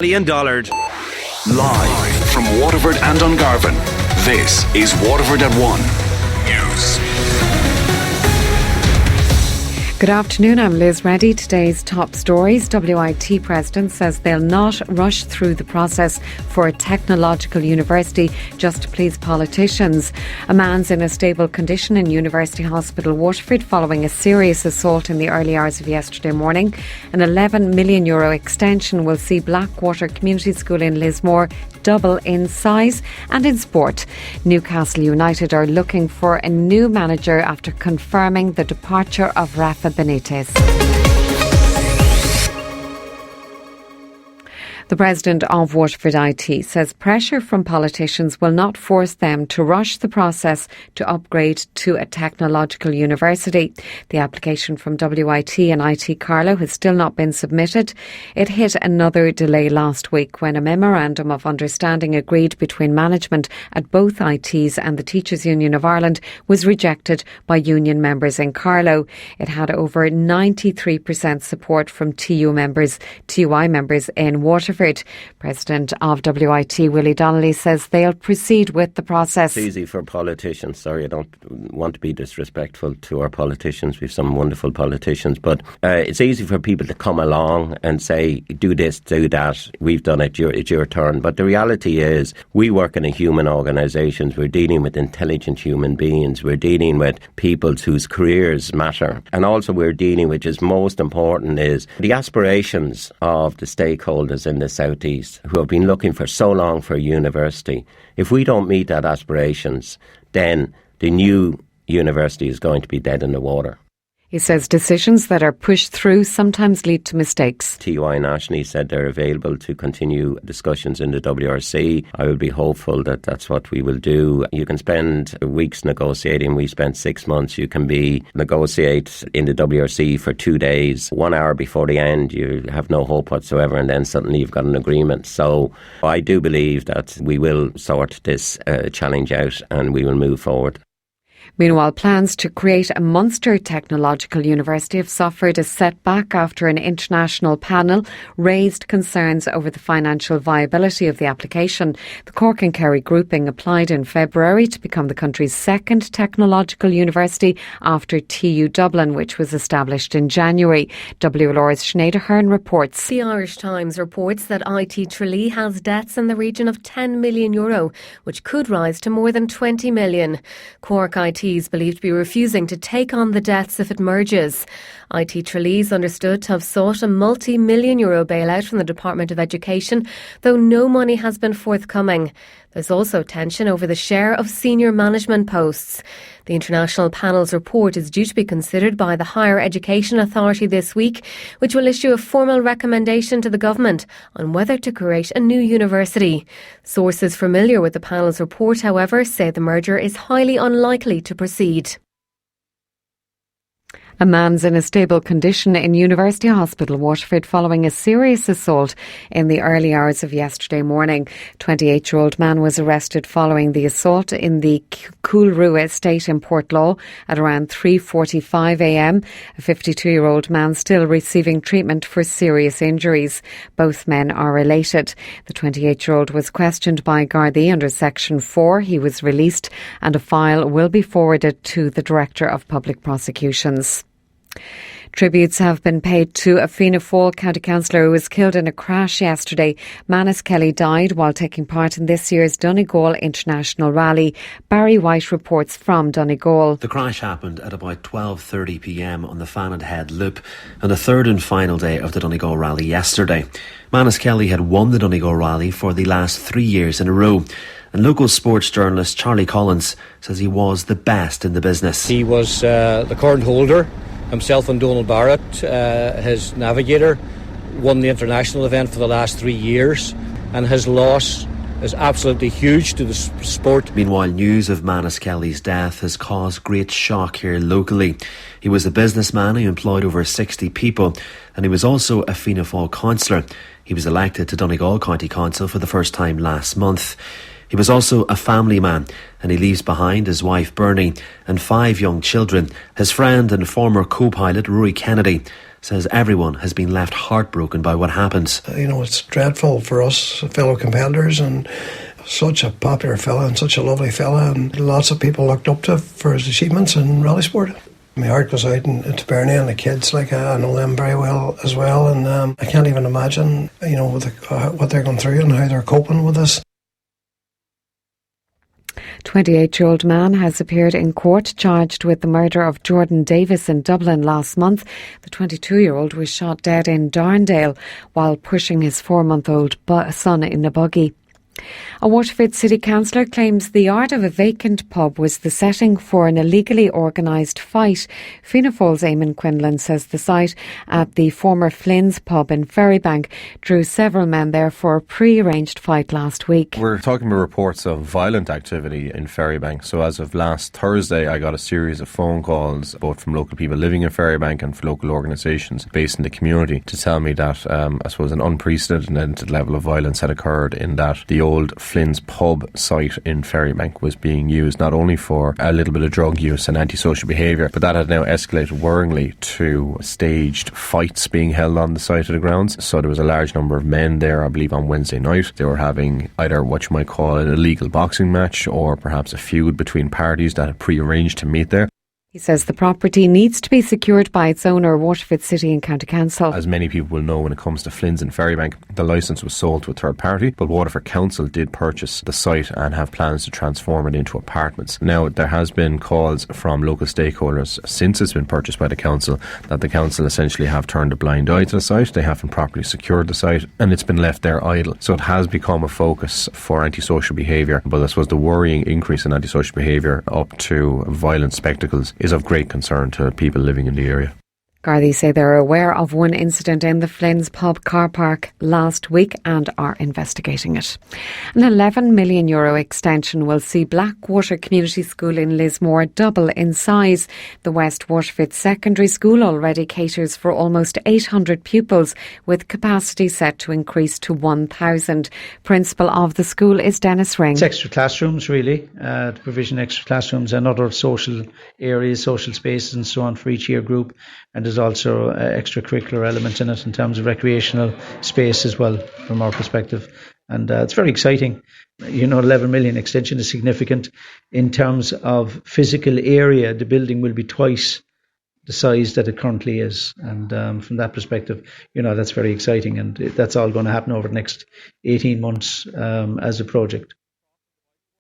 Million Dollard. Live from Waterford and Dungarvan, this is Waterford at 1 News. Good afternoon, I'm Liz Reddy. Today's top stories. WIT President says they'll not rush through the process for a technological university just to please politicians. A man's in a stable condition in University Hospital Waterford following a serious assault in the early hours of yesterday morning. An €11 million extension will see Blackwater Community School in Lismore double in size. And in sport, Newcastle United are looking for a new manager after confirming the departure of Rafa Benitez. The president of Waterford IT says pressure from politicians will not force them to rush the process to upgrade to a technological university. The application from WIT and IT Carlow has still not been submitted. It hit another delay last week when a memorandum of understanding agreed between management at both ITs and the Teachers Union of Ireland was rejected by union members in Carlow. It had over 93% support from TUI members in Waterford. President of WIT, Willie Donnelly, says they'll proceed with the process. It's easy for politicians. Sorry, I don't want to be disrespectful to our politicians. We have some wonderful politicians, but it's easy for people to come along and say, do this, do that. We've done it. It's your turn. But the reality is, we work in a human organisations. We're dealing with intelligent human beings. We're dealing with people whose careers matter. And also we're dealing, which is most important, is the aspirations of the stakeholders in the Southeast who have been looking for so long for a university. If we don't meet that aspirations, then the new university is going to be dead in the water. He says decisions that are pushed through sometimes lead to mistakes. TUI nationally said they're available to continue discussions in the WRC. I will be hopeful that that's what we will do. You can spend weeks negotiating. We spent 6 months. You can negotiate in the WRC for 2 days. 1 hour before the end, you have no hope whatsoever, and then suddenly you've got an agreement. So I do believe that we will sort this challenge out and we will move forward. Meanwhile, plans to create a Munster Technological University have suffered a setback after an international panel raised concerns over the financial viability of the application. The Cork and Kerry grouping applied in February to become the country's second technological university after TU Dublin, which was established in January. WLR's Sinead Ahern reports. The Irish Times reports that IT Tralee has debts in the region of €10 million, which could rise to more than €20 million. Cork IT is believed to be refusing to take on the debts if it merges. IT Tralee is understood to have sought a multi-million euro bailout from the Department of Education, though no money has been forthcoming. There's also tension over the share of senior management posts. The international panel's report is due to be considered by the Higher Education Authority this week, which will issue a formal recommendation to the government on whether to create a new university. Sources familiar with the panel's report, however, say the merger is highly unlikely to proceed. A man's in a stable condition in University Hospital Waterford following a serious assault in the early hours of yesterday morning. 28-year-old man was arrested following the assault in the Coolrua estate in Portlaw at around 3:45am. A 52-year-old man still receiving treatment for serious injuries. Both men are related. The 28-year-old was questioned by Gardaí under Section 4. He was released and a file will be forwarded to the Director of Public Prosecutions. Tributes have been paid to a Fianna Fáil County Councillor who was killed in a crash yesterday. Manus Kelly died while taking part in this year's Donegal International Rally. Barry White reports from Donegal. The crash happened at about 12:30pm on the Fannin Head Loop on the third and final day of the Donegal Rally yesterday. Manus Kelly had won the Donegal Rally for the last 3 years in a row. And local sports journalist Charlie Collins says he was the best in the business. He was the current holder. Himself and Donald Barrett, his navigator, won the international event for the last 3 years, and his loss is absolutely huge to the sport. Meanwhile, news of Manus Kelly's death has caused great shock here locally. He was a businessman who employed over 60 people, and he was also a Fianna Fáil councillor. He was elected to Donegal County Council for the first time last month. He was also a family man, and he leaves behind his wife Bernie and 5 young children, his friend and former co-pilot Rory Kennedy, says everyone has been left heartbroken by what happened. It's dreadful for us fellow competitors, and such a popular fella and such a lovely fella, and lots of people looked up to for his achievements in rally sport. My heart goes out to Bernie and the kids. I know them very well as well, and I can't even imagine what they're going through and how they're coping with this. 28-year-old man has appeared in court charged with the murder of Jordan Davis in Dublin last month. The 22-year-old was shot dead in Darndale while pushing his 4-month-old son in a buggy. A Waterford City Councillor claims the yard of a vacant pub was the setting for an illegally organised fight. Fianna Fáil's Eamon Quinlan says the site at the former Flynn's pub in Ferrybank drew several men there for a pre-arranged fight last week. We're talking about reports of violent activity in Ferrybank. So as of last Thursday, I got a series of phone calls both from local people living in Ferrybank and from local organisations based in the community to tell me that I suppose an unprecedented level of violence had occurred in that the old Flynn's pub site in Ferrybank was being used not only for a little bit of drug use and antisocial behaviour, but that had now escalated worryingly to staged fights being held on the site of the grounds. So there was a large number of men there, I believe, on Wednesday night. They were having either what you might call an illegal boxing match or perhaps a feud between parties that had pre-arranged to meet there. He says the property needs to be secured by its owner, Waterford City and County Council. As many people will know, when it comes to Flynn's in Ferrybank, the licence was sold to a third party, but Waterford Council did purchase the site and have plans to transform it into apartments. Now, there has been calls from local stakeholders since it's been purchased by the council that the council essentially have turned a blind eye to the site. They haven't properly secured the site and it's been left there idle. So it has become a focus for antisocial behaviour, but I suppose the worrying increase in antisocial behaviour up to violent spectacles is of great concern to people living in the area. Gardaí say they're aware of one incident in the Flynn's pub car park last week and are investigating it. An €11 million extension will see Blackwater Community School in Lismore double in size. The West Waterford Secondary School already caters for almost 800 pupils, with capacity set to increase to 1,000. Principal of the school is Dennis Ring. It's extra classrooms, really, to provision extra classrooms and other social areas, social spaces and so on for each year group. And there's also extracurricular elements in it in terms of recreational space as well from our perspective. And it's very exciting. 11 million extension is significant. In terms of physical area, the building will be twice the size that it currently is. And from that perspective, that's very exciting. And that's all going to happen over the next 18 months as a project.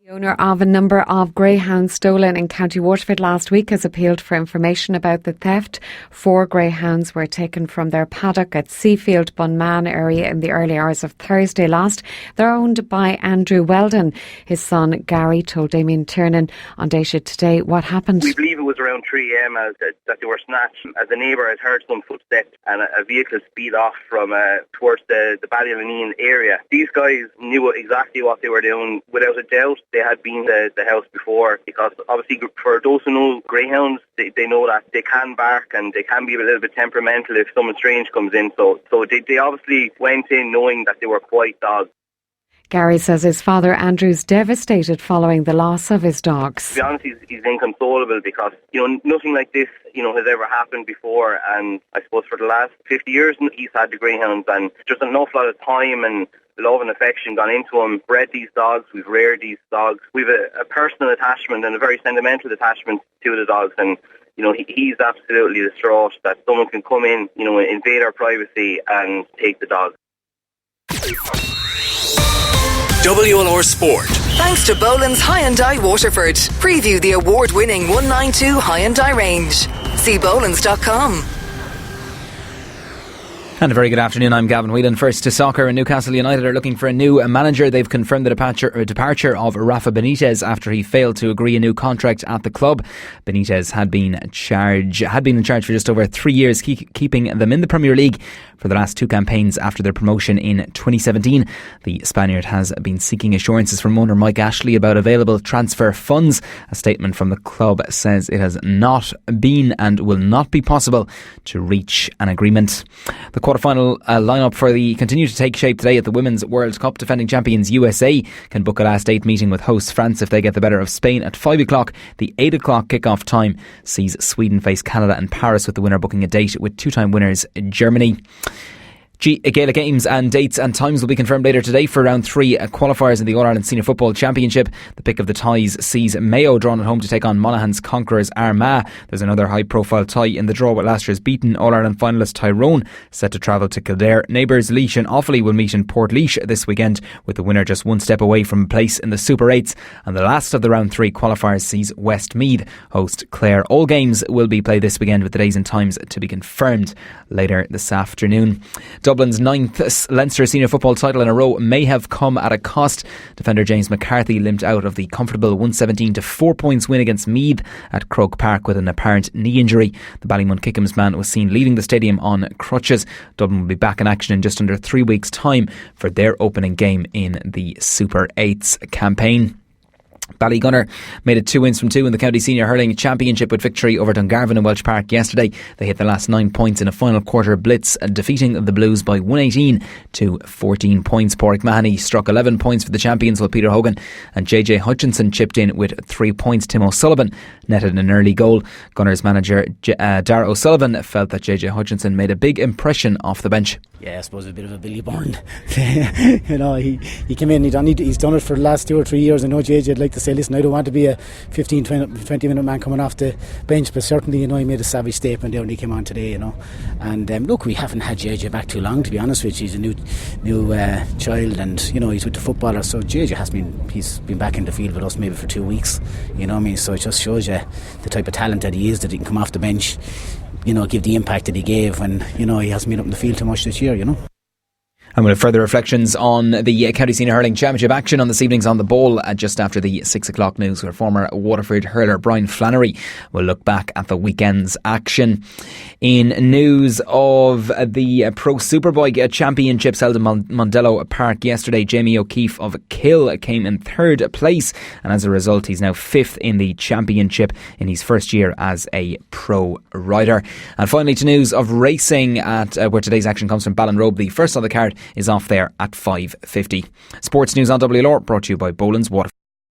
The owner of a number of greyhounds stolen in County Waterford last week has appealed for information about the theft. 4 greyhounds were taken from their paddock at Seafield, Bunman area in the early hours of Thursday last. They're owned by Andrew Whelan. His son Gary told Damien Tiernan on Daysha today what happened. We believe it was around 3 a.m. that they were snatched, as a neighbour had heard some footsteps and a vehicle speed off from towards the Ballylaneen area. These guys knew exactly what they were doing. Without a doubt, they had been to the house before, because obviously for those who know greyhounds, they know that they can bark and they can be a little bit temperamental if someone strange comes in. So they obviously went in knowing that they were quiet dogs. Gary says his father Andrew's devastated following the loss of his dogs. To be honest, he's inconsolable because, nothing like this, has ever happened before. And I suppose for the last 50 years, he's had the greyhounds, and just an awful lot of time and love and affection gone into him. Bred these dogs, we've reared these dogs. We've a personal attachment and a very sentimental attachment to the dogs. And, he's absolutely distraught that someone can come in, invade our privacy and take the dogs. WLR Sport. Thanks to Boland's High&Dye Waterford. Preview the award-winning 192 High&Dye range. See bolands.com. And a very good afternoon, I'm Gavin, Whelan. First to soccer, and Newcastle United are looking for a new manager. They've confirmed the departure of Rafa Benitez after he failed to agree a new contract at the club. Benitez had been in charge for just over 3 years, keeping them in the Premier League for the last 2 campaigns after their promotion in 2017. The Spaniard has been seeking assurances from owner Mike Ashley about available transfer funds. A statement from the club says it has not been and will not be possible to reach an agreement. The Quarter-final lineup for the continue to take shape today at the Women's World Cup. Defending champions USA can book a last 8 meeting with hosts France if they get the better of Spain at 5 o'clock. The 8 o'clock kick-off time sees Sweden face Canada and Paris, with the winner booking a date with two-time winners Germany. Gaelic games and dates and times will be confirmed later today for round 3 qualifiers in the All-Ireland Senior Football Championship. The pick of the ties sees Mayo drawn at home to take on Monaghan's conquerors Armagh. There's another high-profile tie in the draw with last year's beaten All-Ireland finalist Tyrone set to travel to Kildare. Neighbours Laois and Offaly will meet in Portlaoise this weekend, with the winner just one step away from a place in the Super 8s. And the last of the round 3 qualifiers sees Westmeath host Clare. All games will be played this weekend, with the days and times to be confirmed later this afternoon. Dublin's 9th Leinster senior football title in a row may have come at a cost. Defender James McCarthy limped out of the comfortable 117-4 points win against Meath at Croke Park with an apparent knee injury. The Ballymun Kickham's man was seen leaving the stadium on crutches. Dublin will be back in action in just under 3 weeks' time for their opening game in the Super 8s campaign. Ballygunner made it 2 wins from 2 in the County Senior Hurling Championship with victory over Dungarvan in Welsh Park yesterday. They hit the last 9 points in a final quarter blitz, defeating the Blues by 118 to 14 points. Pádraig Mahoney struck 11 points for the champions, while Peter Hogan and JJ Hutchinson chipped in with 3 points. Tim O'Sullivan netted an early goal. Gunners manager Dara O'Sullivan felt that JJ Hutchinson made a big impression off the bench. Yeah, I suppose a bit of a Billy Byrne. He came in, he's done it for the last 2 or 3 years. I know JJ would like to say, listen, I don't want to be a 15, 20 minute man coming off the bench, but certainly, he made a savage statement there when he came on today, And look, we haven't had JJ back too long, to be honest with you. He's a new child, and, he's with the footballer, so JJ he's been back in the field with us maybe for 2 weeks, so it just shows you the type of talent that he is, that he can come off the bench, give the impact that he gave when, he hasn't been up in the field too much this year, And we'll have further reflections on the County Senior Hurling Championship action on this evening's On the Ball just after the 6 o'clock news, where former Waterford hurler Brian Flannery will look back at the weekend's action. In news of the Pro Superbike Championships held in Mondello Park yesterday, Jamie O'Keefe of Kill came in 3rd place, and as a result he's now 5th in the championship in his first year as a pro rider. And finally, to news of racing at where today's action comes from Ballinrobe. The first on the card is off there at 5:50. Sports news on WLR brought to you by Boland's Waterford.